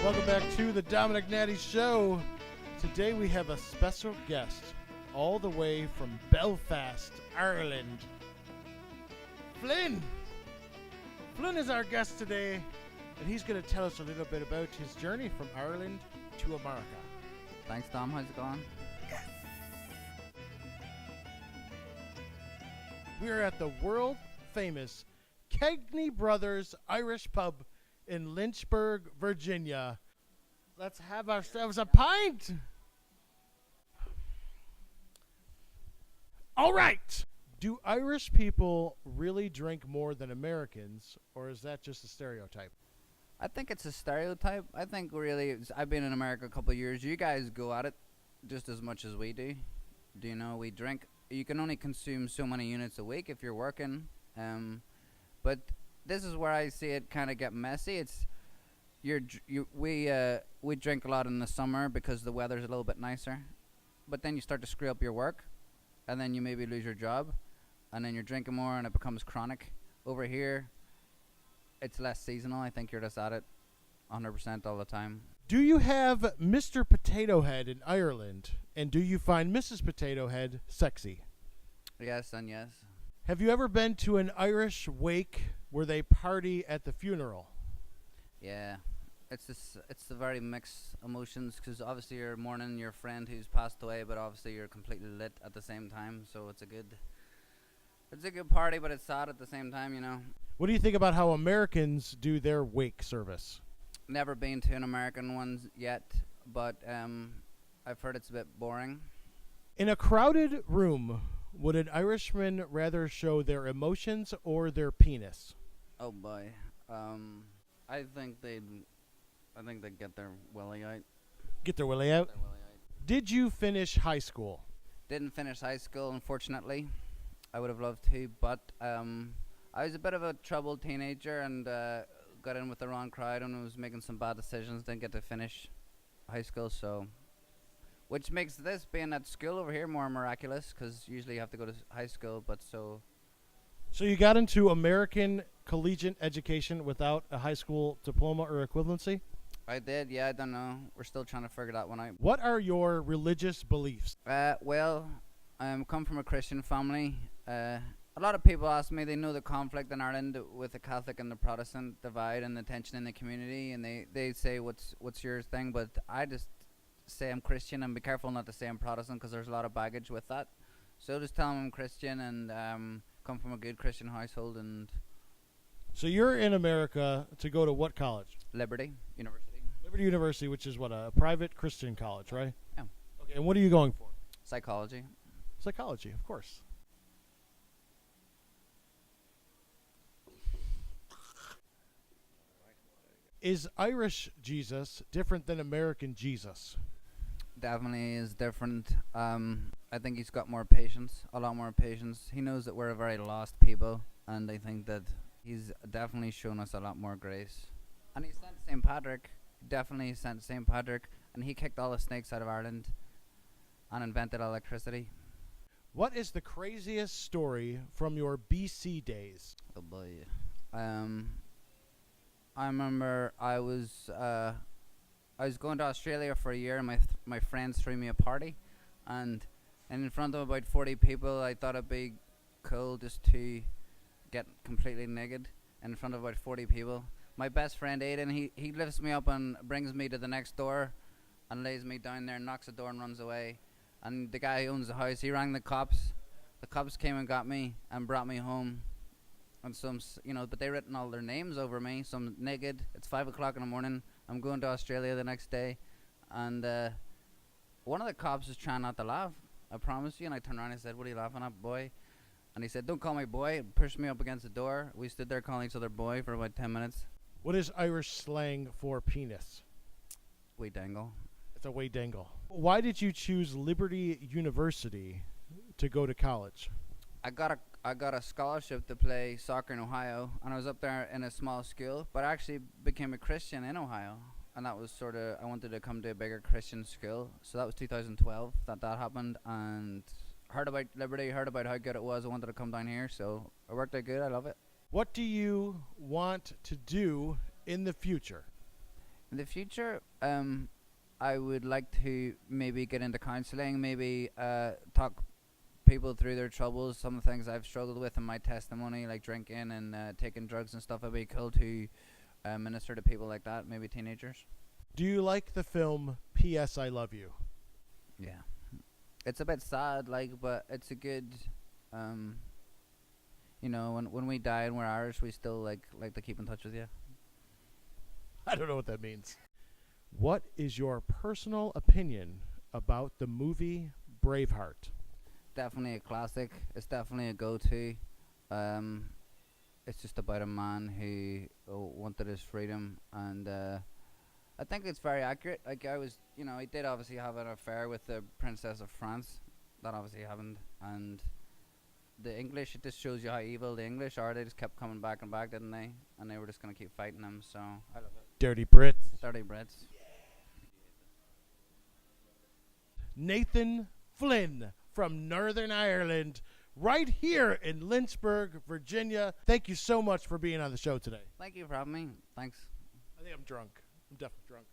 Welcome back to the Dominic Natty Show. Today we have a special guest all the way from Belfast, Ireland. Flynn! Flynn is our guest today, and he's going to tell us a little bit about his journey from Ireland to America. Thanks, Tom. How's it going? We are at the world-famous Kegney Brothers Irish Pub in Lynchburg, Virginia. Let's have ourselves a pint. All right. Do Irish people really drink more than Americans, or is that just a stereotype? I think it's a stereotype. I think really, I've been in America a couple of years. You guys go at it just as much as we do. Do you know we drink? You can only consume so many units a week if you're working. But this is where I see it kind of get messy. We drink a lot in the summer because the weather's a little bit nicer, but then you start to screw up your work, and then you maybe lose your job, and then you're drinking more and it becomes chronic. Over here, it's less seasonal. I think you're just at it 100% all the time. Do you have Mr. Potato Head in Ireland, and do you find Mrs. Potato Head sexy? Yes and yes. Have you ever been to an Irish wake where they party at the funeral? Yeah, it's the very mixed emotions, because obviously you're mourning your friend who's passed away, but obviously you're completely lit at the same time. So it's a good party, but it's sad at the same time, you know. What do you think about how Americans do their wake service? Never been to an American one yet, but I've heard it's a bit boring. In a crowded room, would an Irishman rather show their emotions or their penis? Oh boy, I think they'd get their willy out. Get their willy out? Did you finish high school? Didn't finish high school, unfortunately. I would have loved to, but I was a bit of a troubled teenager and got in with the wrong crowd and was making some bad decisions. Didn't get to finish high school, so which makes this being at school over here more miraculous, because usually you have to go to high school, but so. So you got into American collegiate education without a high school diploma or equivalency? I did, yeah, I don't know. We're still trying to figure that one out. What are your religious beliefs? Well, I come from a Christian family. A lot of people ask me, they know the conflict in Ireland with the Catholic and the Protestant divide and the tension in the community, and they say, what's your thing? But I just say I'm Christian, and be careful not to say I'm Protestant, because there's a lot of baggage with that. So just tell them I'm Christian and come from a good Christian household. And so you're in America to go to what college? Liberty University. Liberty University, which is what, a private Christian college, right? Yeah. Okay, and what are you going for? Psychology. Psychology, of course. Is Irish Jesus different than American Jesus? Definitely is different. I think he's got more patience, a lot more patience. He knows that we're a very lost people, and I think that he's definitely shown us a lot more grace. And he sent St. Patrick, definitely sent St. Patrick, and he kicked all the snakes out of Ireland and invented electricity. What is the craziest story from your BC days? Oh boy. I remember I was going to Australia for a year, and my friends threw me a party, and in front of about 40 people, I thought it'd be cool just to get completely naked in front of about 40 people. My best friend Aiden, he lifts me up and brings me to the next door and lays me down there, knocks the door and runs away. And the guy who owns the house, he rang the cops. The cops came and got me and brought me home. And some, but they written all their names over me. So I'm naked. It's 5 o'clock in the morning. I'm going to Australia the next day, and one of the cops was trying not to laugh. I promise you. And I turned around and I said, "What are you laughing at, boy?" And he said, "Don't call me boy." And pushed me up against the door. We stood there calling each other boy for about 10 minutes. What is Irish slang for penis? We dangle. It's a way dangle. Why did you choose Liberty University to go to college? I got a scholarship to play soccer in Ohio, and I was up there in a small school, but I actually became a Christian in Ohio, and that was I wanted to come to a bigger Christian school, so that was 2012 that happened, and heard about Liberty, heard about how good it was. I wanted to come down here, so it worked out good. I love it. What do you want to do in the future? In the future, I would like to maybe get into counseling, maybe talk people through their troubles, some of the things I've struggled with in my testimony, like drinking and taking drugs and stuff. It'd be cool to minister to people like that, maybe teenagers. Do you like the film P.S. I Love You? Yeah. It's a bit sad, like, but it's a good, you know, when we die and we're Irish, we still like to keep in touch with you. I don't know what that means. What is your personal opinion about the movie Braveheart? Definitely a classic. It's definitely a go-to. It's just about a man who wanted his freedom, and I think it's very accurate. Like he did obviously have an affair with the Princess of France. That obviously happened, and the English, it just shows you how evil the English are. They just kept coming back and back, didn't they? And they were just gonna keep fighting them. So I love it. Dirty Brits. Dirty Brits. Nathan Flynn from Northern Ireland, right here in Lynchburg, Virginia. Thank you so much for being on the show today. Thank you for having me. Thanks. I think I'm drunk. I'm definitely drunk.